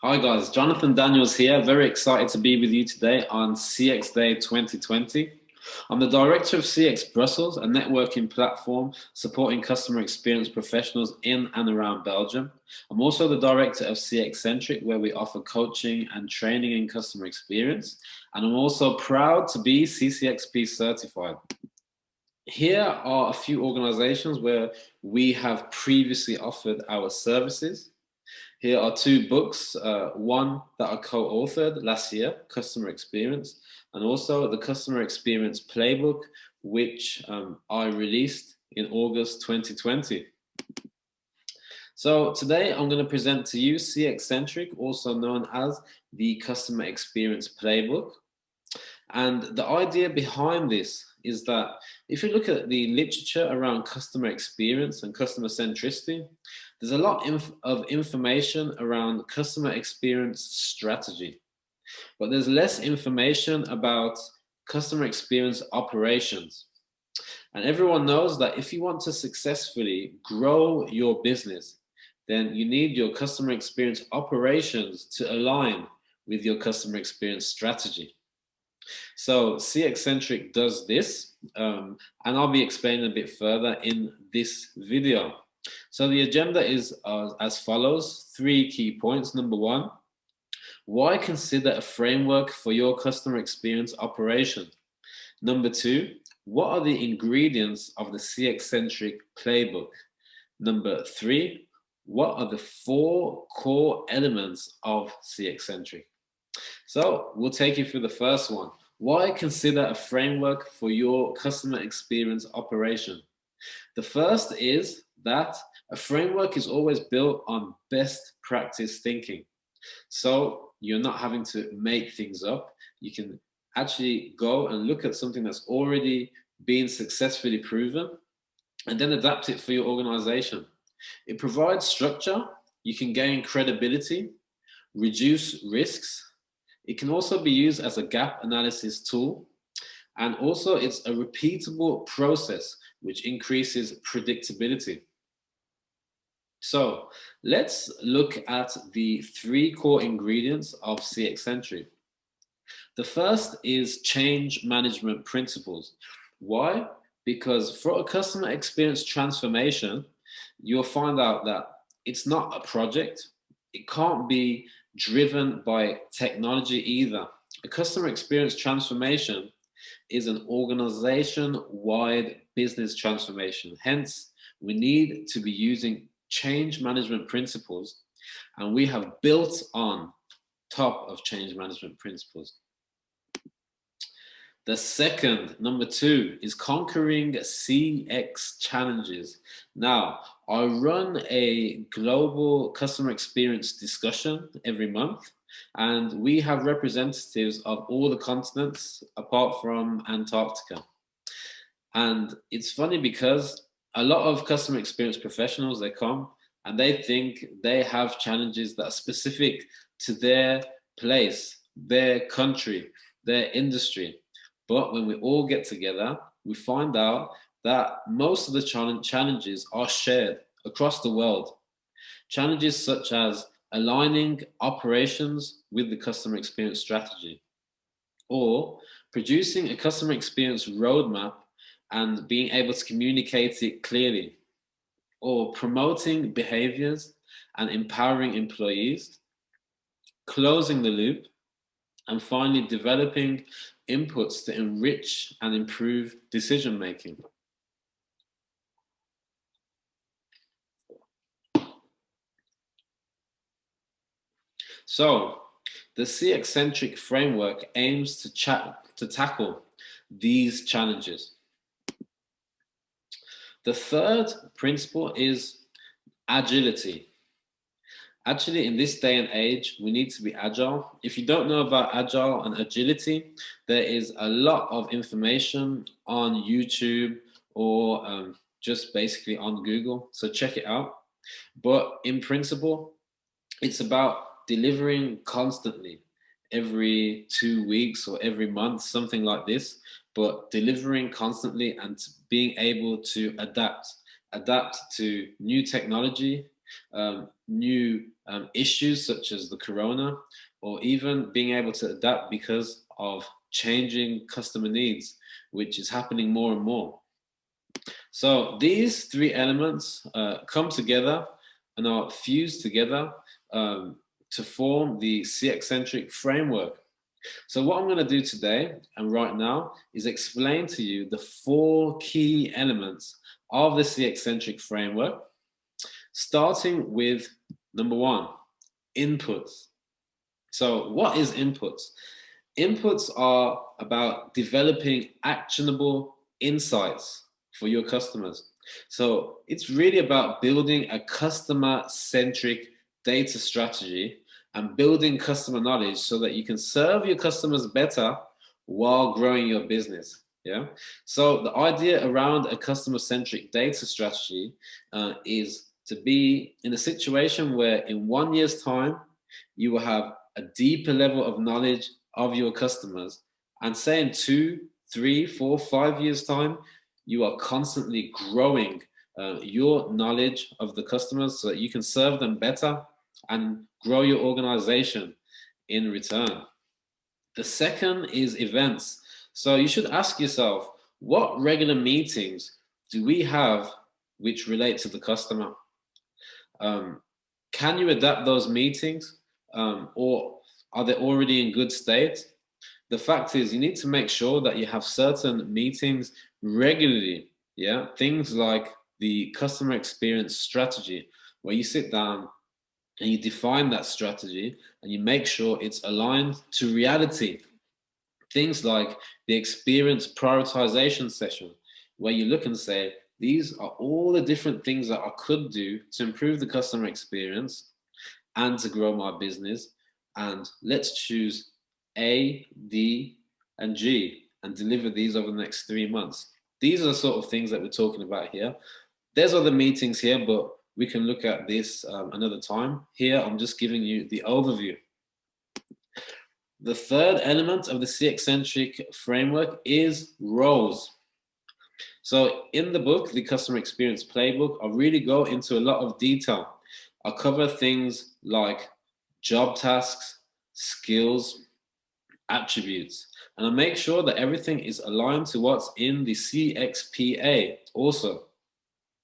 Hi guys, Jonathan Daniels here. Very excited to be with you today on CX Day 2020. I'm the director of CX Brussels, a networking platform supporting customer experience professionals in and around Belgium. I'm also the director of CX Centric, where we offer coaching and training in customer experience. And I'm also proud to be CXPA certified. Here are a few organizations where we have previously offered our services. Here are two books, one that I co-authored last year, Customer Experience, and also the Customer Experience Playbook, which I released in August 2020. So today I'm going to present to you CX Centric, also known as the Customer Experience Playbook. And the idea behind this is that if you look at the literature around customer experience and customer centricity, there's a lot of information around customer experience strategy, but there's less information about customer experience operations. And everyone knows that if you want to successfully grow your business, then you need your customer experience operations to align with your customer experience strategy. So CX Centric does this, and I'll be explaining a bit further in this video. So the agenda is as follows: 3 key points. Number 1, why consider a framework for your customer experience operation? Number 2, what are the ingredients of the CX Centric playbook? Number 3, what are the 4 core elements of CX Centric? So we'll take you through the first one. Why consider a framework for your customer experience operation? The first is that a framework is always built on best practice thinking. So you're not having to make things up. You can actually go and look at something that's already been successfully proven and then adapt it for your organization. It provides structure. You can gain credibility, reduce risks. It can also be used as a gap analysis tool. And also it's a repeatable process which increases predictability. So let's look at the 3 core ingredients of CX Centric. The first is change management principles. Why? Because for a customer experience transformation, you'll find out that it's not a project. It can't be driven by technology either. A customer experience transformation is an organization-wide business transformation. Hence, we need to be using change management principles, and we have built on top of change management principles. The second, number 2, is conquering CX challenges. Now, I run a global customer experience discussion every month, and we have representatives of all the continents apart from Antarctica. And it's funny because a lot of customer experience professionals, they come and they think they have challenges that are specific to their place, their country, their industry. But when we all get together, we find out that most of the challenges are shared across the world. Challenges such as aligning operations with the customer experience strategy, or producing a customer experience roadmap and being able to communicate it clearly, or promoting behaviors and empowering employees, closing the loop, and finally developing inputs to enrich and improve decision making. So the CX Centric framework aims to tackle these challenges. The third principle is agility. Actually, in this day and age, we need to be agile. If you don't know about agile and agility, there is a lot of information on YouTube or just basically on Google. So check it out. But in principle, it's about delivering constantly every 2 weeks or every month, something like this, but delivering constantly and being able to adapt to new technology, new issues such as the corona, or even being able to adapt because of changing customer needs, which is happening more and more. So these three elements come together and are fused together to form the CX-centric framework. So what I'm going to do today and right now is explain to you the 4 key elements of the CX-centric framework, starting with number 1, inputs. So what is inputs? Inputs are about developing actionable insights for your customers. So it's really about building a customer-centric data strategy and building customer knowledge so that you can serve your customers better while growing your business. Yeah. So the idea around a customer-centric data strategy is to be in a situation where in 1 year's time, you will have a deeper level of knowledge of your customers, and say in 2, 3, 4, 5 years time, you are constantly growing your knowledge of the customers so that you can serve them better and grow your organization in return. The second is events. So you should ask yourself, what regular meetings do we have which relate to the customer? Can you adapt those meetings, or are they already in good state? The fact is, you need to make sure that you have certain meetings regularly. Yeah, things like the customer experience strategy, where you sit down and you define that strategy and you make sure it's aligned to reality. Things like the experience prioritization session, where you look and say, these are all the different things that I could do to improve the customer experience and to grow my business. And let's choose A, D, and G and deliver these over the next 3 months. These are the sort of things that we're talking about here. There's other meetings here, but we can look at this another time. Here, I'm just giving you the overview. The third element of the CX-centric framework is roles. So in the book, the Customer Experience Playbook, I really go into a lot of detail. I cover things like job tasks, skills, attributes, and I make sure that everything is aligned to what's in the CXPA also.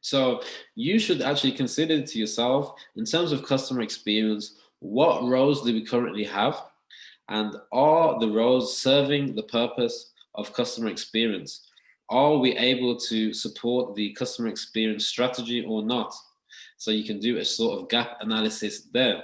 So you should actually consider to yourself, in terms of customer experience, what roles do we currently have? And are the roles serving the purpose of customer experience? Are we able to support the customer experience strategy or not? So you can do a sort of gap analysis there.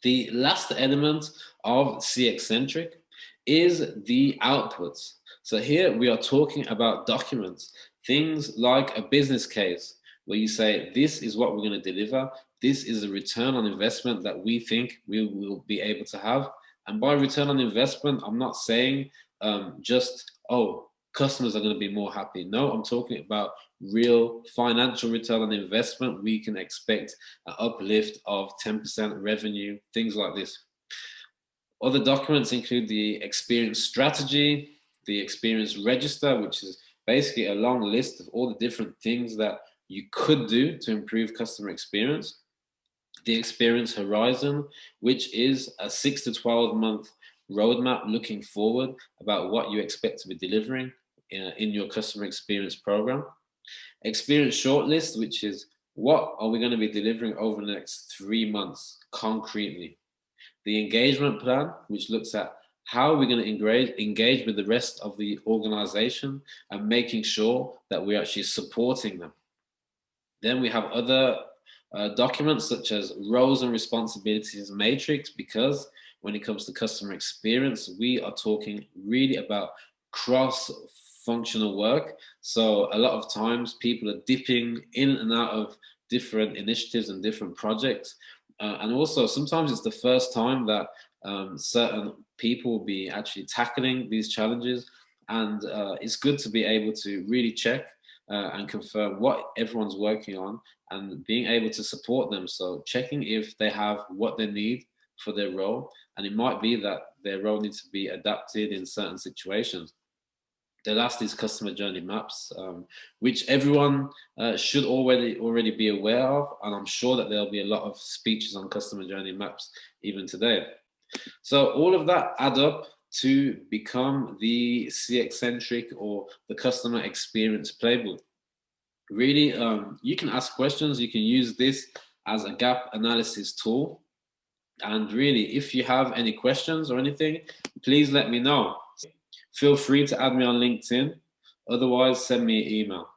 The last element of CX-centric is the outputs. So here we are talking about documents, things like a business case, where you say, this is what we're going to deliver. This is a return on investment that we think we will be able to have. And by return on investment, I'm not saying just, oh, customers are going to be more happy. No, I'm talking about real financial return on investment. We can expect an uplift of 10% revenue, things like this. Other documents include the experience strategy, the experience register, which is basically a long list of all the different things that you could do to improve customer experience. The experience horizon, which is a 6 to 12 month roadmap looking forward about what you expect to be delivering in your customer experience program. Experience shortlist, which is what are we going to be delivering over the next 3 months concretely. The engagement plan, which looks at how are we going to engage with the rest of the organization and making sure that we're actually supporting them. Then we have other documents such as roles and responsibilities matrix, because when it comes to customer experience, we are talking really about cross-functional work. So a lot of times people are dipping in and out of different initiatives and different projects. And also sometimes it's the first time that certain people will be actually tackling these challenges. And it's good to be able to really check and confirm what everyone's working on and being able to support them. So checking if they have what they need for their role. And it might be that their role needs to be adapted in certain situations. The last is customer journey maps, which everyone should already be aware of, and I'm sure that there'll be a lot of speeches on customer journey maps even today. So all of that add up to become the CX-centric or the customer experience playbook. Really, you can ask questions, you can use this as a gap analysis tool. And really, if you have any questions or anything, please let me know. Feel free to add me on LinkedIn. Otherwise, send me an email.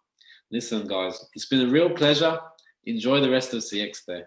Listen, guys, it's been a real pleasure. Enjoy the rest of CX Day.